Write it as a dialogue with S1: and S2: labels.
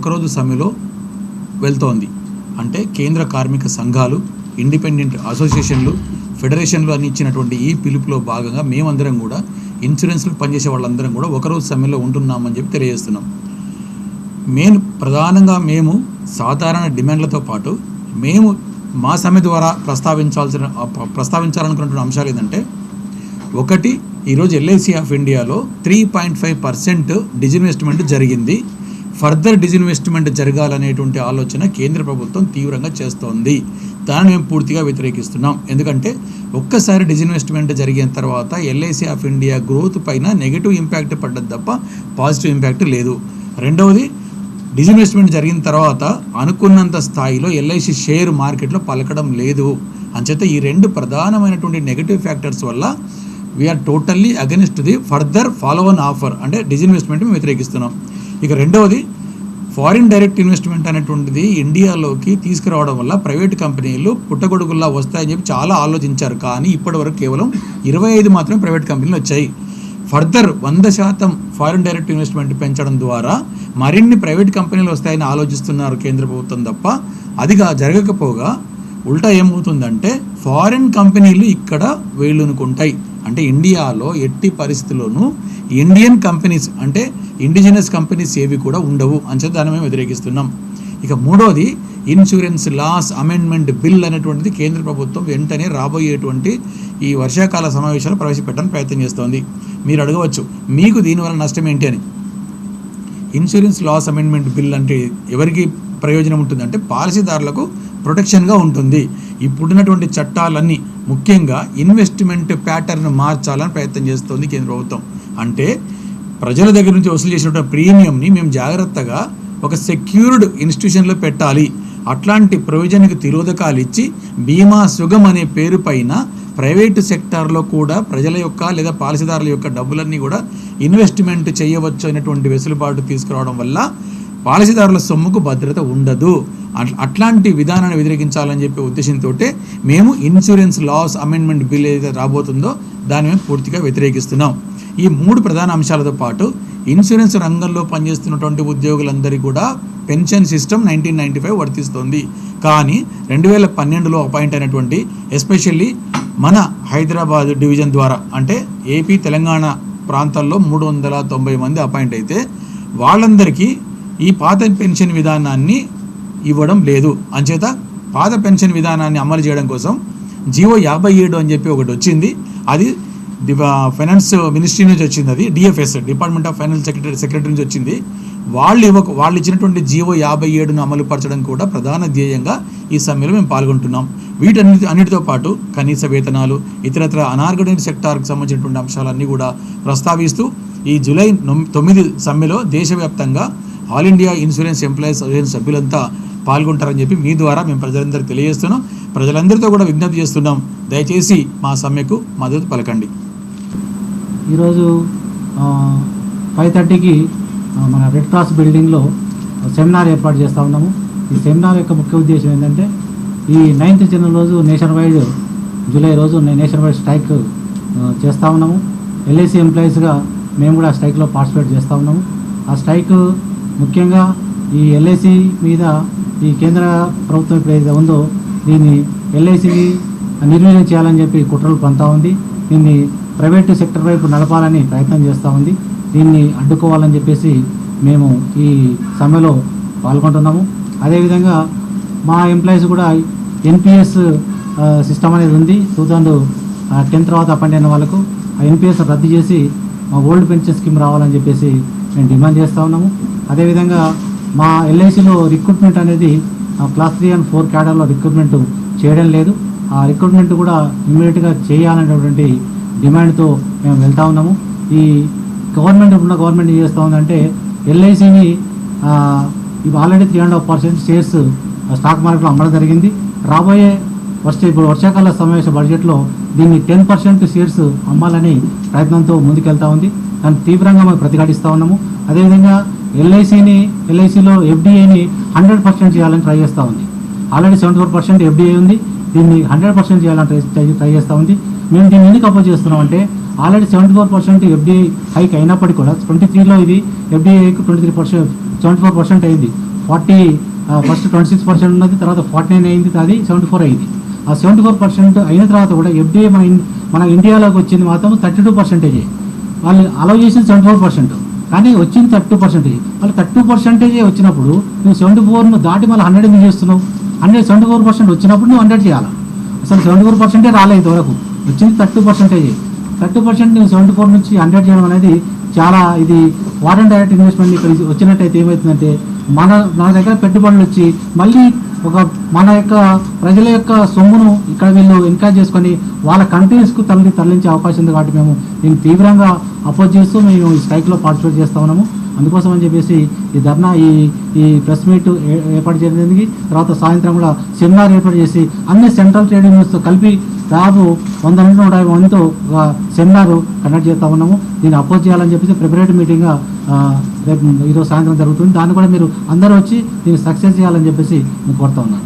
S1: ఒకరోజు సమ్మెలో వెళ్తోంది. అంటే కేంద్ర కార్మిక సంఘాలు, ఇండిపెండెంట్ అసోసియేషన్లు, ఫెడరేషన్లు అని ఇచ్చినటువంటి ఈ పిలుపులో భాగంగా మేమందరం కూడా ఇన్సూరెన్స్లో పనిచేసే వాళ్ళందరం కూడా ఒకరోజు సమ్మెలో ఉంటున్నామని చెప్పి తెలియజేస్తున్నాం. ప్రధానంగా సాధారణ డిమాండ్లతో పాటు మా సమ్మె ద్వారా ప్రస్తావించాలనుకున్నటువంటి అంశాలు ఏంటంటే, ఒకటి, ఈరోజు ఎల్ఐసి ఆఫ్ ఇండియాలో 3.5% డిజిన్వెస్ట్మెంట్ జరిగింది. ఫర్దర్ డిజిన్వెస్ట్మెంట్ జరగాలనేటువంటి ఆలోచన కేంద్ర ప్రభుత్వం తీవ్రంగా చేస్తోంది. దాన్ని మేము పూర్తిగా వ్యతిరేకిస్తున్నాం. ఎందుకంటే ఒక్కసారి డిజిన్వెస్ట్మెంట్ జరిగిన తర్వాత ఎల్ఐసి ఆఫ్ ఇండియా గ్రోత్ పైన నెగిటివ్ ఇంపాక్ట్ పడ్డది తప్ప పాజిటివ్ ఇంపాక్ట్ లేదు. రెండవది, డిజిన్వెస్ట్మెంట్ జరిగిన తర్వాత అనుకున్నంత స్థాయిలో ఎల్ఐసి షేర్ మార్కెట్లో పలకడం లేదు. అంచేత ఈ రెండు ప్రధానమైనటువంటి నెగిటివ్ ఫ్యాక్టర్స్ వల్ల we are totally against the further follow on offer, అంటే డిజిన్వెస్ట్మెంట్ మేము వ్యతిరేకిస్తున్నాం. ఇక రెండవది, ఫారిన్ డైరెక్ట్ ఇన్వెస్ట్మెంట్ అనేటువంటిది ఇండియాలోకి తీసుకురావడం వల్ల ప్రైవేట్ కంపెనీలు పుట్టగొడుగుల్లా వస్తాయని చెప్పి చాలా ఆలోచించారు. కానీ ఇప్పటివరకు కేవలం 25 మాత్రమే ప్రైవేట్ కంపెనీలు వచ్చాయి. ఫర్దర్ 100% ఫారిన్ డైరెక్ట్ ఇన్వెస్ట్మెంట్ పెంచడం ద్వారా మరిన్ని ప్రైవేట్ కంపెనీలు వస్తాయని ఆలోచిస్తున్నారు కేంద్ర ప్రభుత్వం తప్ప, అదిగా జరగకపోగా ఉల్టా ఏమవుతుందంటే ఫారిన్ కంపెనీలు ఇక్కడ వేళ్ళునుకుంటాయి. అంటే ఇండియాలో ఎట్టి పరిస్థితుల్లోనూ ఇండియన్ కంపెనీస్, అంటే ఇండిజినస్ కంపెనీస్ ఏవి కూడా ఉండవు. అంచేత దాన్ని మేము వ్యతిరేకిస్తున్నాం. ఇక మూడోది, ఇన్సూరెన్స్ లాస్ అమెండ్మెంట్ బిల్ అనేటువంటిది కేంద్ర ప్రభుత్వం వెంటనే రాబోయేటువంటి ఈ వర్షాకాల సమావేశాలు ప్రవేశపెట్టడానికి ప్రయత్నం చేస్తోంది. మీరు అడగవచ్చు, మీకు దీనివల్ల నష్టం ఏంటి అని. ఇన్సూరెన్స్ లాస్ అమెండ్మెంట్ బిల్ అంటే ఎవరికి ప్రయోజనం ఉంటుందంటే పాలసీదారులకు ప్రొటెక్షన్గా ఉంటుంది. ఇప్పుడున్నటువంటి చట్టాలన్నీ ముఖ్యంగా ఇన్వెస్ట్మెంట్ ప్యాటర్న్ మార్చాలని ప్రయత్నం చేస్తోంది కేంద్ర ప్రభుత్వం. అంటే ప్రజల దగ్గర నుంచి వసూలు చేసినటువంటి ప్రీమియంని మేము జాగ్రత్తగా ఒక సెక్యూర్డ్ ఇన్స్టిట్యూషన్లో పెట్టాలి. అట్లాంటి ప్రొవిజన్కి తిరోధకాలు ఇచ్చి బీమా సుగమ్ అనే పేరు పైన ప్రైవేటు సెక్టార్లో కూడా ప్రజల యొక్క లేదా పాలసీదారుల యొక్క డబ్బులన్నీ కూడా ఇన్వెస్ట్మెంట్ చేయవచ్చు అనేటువంటి వెసులుబాటు తీసుకురావడం వల్ల పాలసీదారుల సొమ్ముకు భద్రత ఉండదు. అట్లాంటి విధానాన్ని వ్యతిరేకించాలని చెప్పే ఉద్దేశంతో మేము ఇన్సూరెన్స్ లాస్ అమెండ్మెంట్ బిల్ ఏదైతే రాబోతుందో దాన్ని మేము పూర్తిగా వ్యతిరేకిస్తున్నాం. ఈ 3 ప్రధాన అంశాలతో పాటు ఇన్సూరెన్స్ రంగంలో పనిచేస్తున్నటువంటి ఉద్యోగులందరికీ కూడా పెన్షన్ సిస్టమ్ 1995 వర్తిస్తుంది. కానీ 2012లో అపాయింట్ అయినటువంటి ఎస్పెషల్లీ మన హైదరాబాద్ డివిజన్ ద్వారా, అంటే ఏపీ తెలంగాణ ప్రాంతాల్లో 390 మంది అపాయింట్ అయితే వాళ్ళందరికీ ఈ పాత పెన్షన్ విధానాన్ని ఇవ్వడం లేదు. అంచేత పాత పెన్షన్ విధానాన్ని అమలు చేయడం కోసం జీవో 57 అని చెప్పి ఒకటి వచ్చింది. అది ఫైనాన్స్ మినిస్ట్రీ నుంచి వచ్చింది. అది DFS, department of finance secretary నుంచి వచ్చింది. వాళ్ళు ఇచ్చినటువంటి జీవో 57ను అమలుపరచడం కూడా ప్రధాన ధ్యేయంగా ఈ సమ్మెలో మేము పాల్గొంటున్నాం. అన్నిటితో పాటు కనీస వేతనాలు, ఇతరత్ర అనార్గనైజ్డ్ సెక్టార్కి సంబంధించినటువంటి అంశాలన్నీ కూడా ప్రస్తావిస్తూ ఈ జూలై 9 సమ్మెలో దేశవ్యాప్తంగా all India insurance employees association సభ్యులంతా పాల్గొంటారని చెప్పి మీ ద్వారా మేము ప్రజలందరికీ తెలియజేస్తున్నాం. ప్రజలందరితో కూడా విజ్ఞప్తి చేస్తున్నాం, దయచేసి మా సమ్మెకు మద్దతు పలకండి.
S2: ఈరోజు 5:30కి మన రెడ్ క్రాస్ బిల్డింగ్లో సెమినార్ ఏర్పాటు చేస్తూ ఉన్నాము. ఈ సెమినార్ యొక్క ముఖ్య ఉద్దేశం ఏంటంటే, ఈ 9th జనవరి రోజు జూలై రోజు నేషన్ వైడ్ స్ట్రైక్ చేస్తూ ఉన్నాము. ఎల్ఐసి ఎంప్లాయీస్గా మేము కూడా స్ట్రైక్లో పార్టిసిపేట్ చేస్తూ ఉన్నాము. ఆ స్ట్రైక్ ముఖ్యంగా ఈ ఎల్ఐసి మీద ఈ కేంద్ర ప్రభుత్వం ఎప్పుడైతే ఉందో దీన్ని ఎల్ఐసిని నిర్వీర్యం చేయాలని చెప్పి కుట్రలు పంతా ఉంది. దీన్ని ప్రైవేటు సెక్టర్ వైపు నడపాలని ప్రయత్నం చేస్తూ ఉంది. దీన్ని అడ్డుకోవాలని చెప్పేసి మేము ఈ సమ్మెలో పాల్గొంటున్నాము. అదేవిధంగా మా ఎంప్లాయీస్ కూడా ఎన్పిఎస్ సిస్టమ్ అనేది ఉంది. 2010 తర్వాత అపాయింట్ అయిన వాళ్ళకు ఆ ఎన్పిఎస్ రద్దు చేసి మా ఓల్డ్ పెన్షన్ స్కీమ్ రావాలని చెప్పేసి మేము డిమాండ్ చేస్తూ ఉన్నాము. అదేవిధంగా మా ఎల్ఐసిలో రిక్రూట్మెంట్ అనేది క్లాస్ 3 and 4 క్యాడర్లో రిక్రూట్మెంట్ చేయడం లేదు. ఆ రిక్రూట్మెంట్ కూడా ఇమ్మీడియట్గా చేయాలనేటువంటి డిమాండ్తో మేము వెళ్తూ ఉన్నాము. ఈ గవర్నమెంట్ ఏం చేస్తూ ఉందంటే, ఎల్ఐసిని ఇవి ఆల్రెడీ 3.5% షేర్స్ స్టాక్ మార్కెట్లో అమ్మడం జరిగింది. రాబోయే ఇప్పుడు వర్షాకాల సమావేశ బడ్జెట్లో దీన్ని 10% షేర్స్ అమ్మాలని ప్రయత్నంతో ముందుకెళ్తా ఉంది. దాన్ని తీవ్రంగా మేము ప్రతిఘటిస్తూ ఉన్నాము. అదేవిధంగా ఎల్ఐసిలో ఎఫ్డిఐని 100% చేయాలని ట్రై చేస్తూ ఉంది. ఆల్రెడీ 74% ఎఫ్డిఐ ఉంది. దీన్ని 100% చేయాలని ట్రై చేస్తూ ఉంది. మేము దీన్ని ఎందుకు అపోజ్ చేస్తున్నామంటే, ఆల్రెడీ 74% ఎఫ్డిఐ హైక్ అయినప్పటికీ కూడా 23లో ఇది ఎఫ్డిఐకి 74% అయింది. ఫస్ట్ 26% ఉన్నది, తర్వాత 49 అయింది, అది 74 అయింది. ఆ 74% అయిన తర్వాత కూడా ఎఫ్డీఏ మన ఇండియాలోకి వచ్చింది మాత్రం 32%. వాళ్ళు అలౌ చేసింది 74%, కానీ వచ్చింది 32%. వాళ్ళు 32% వచ్చినప్పుడు నువ్వు 74ను దాటి మళ్ళీ 100 ఎందుకు చేస్తున్నావు? 74% వచ్చినప్పుడు నువ్వు 100 చేయాలి. అసలు 74% రాలేదు ఇంతవరకు, వచ్చింది 30%. 30% నువ్వు 74 నుంచి 100 చేయడం అనేది చాలా ఇది ఫారెన్ డైరెక్ట్ ఇన్వెస్ట్మెంట్ ఇక్కడ వచ్చినట్టయితే ఏమవుతుందంటే మన దగ్గర పెట్టుబడులు వచ్చి మళ్ళీ మన యొక్క ప్రజల యొక్క సొమ్మును ఇక్కడ వీళ్ళు ఎంకరేజ్ చేసుకొని వాళ్ళ కంట్రీస్కు తరలించే అవకాశం ఉంది. కాబట్టి మేము దీన్ని తీవ్రంగా అపోజ్ చేస్తూ మేము ఈ స్ట్రైక్లో పార్టిసిపేట్ చేస్తూ ఉన్నాము. అందుకోసం అని చెప్పేసి ఈ ధర్నా ఈ ప్రెస్ మీట్ ఏర్పాటు చేయడానికి, తర్వాత సాయంత్రం కూడా సెమినార్ ఏర్పాటు చేసి అన్ని సెంట్రల్ ట్రేడ్ యూనియన్స్తో కలిపి దాదాపు 100 నుండి 150 మందితో ఒక సెమినార్ కండక్ట్ చేస్తూ ఉన్నాము. దీన్ని అపోజ్ చేయాలని చెప్పేసి ప్రిపరేటరీ మీటింగ్గా రేపు ఈరోజు సాయంత్రం జరుగుతుంది. దాన్ని కూడా మీరు అందరూ వచ్చి దీన్ని సక్సెస్ చేయాలని చెప్పేసి నేను కోరుతా ఉన్నాను.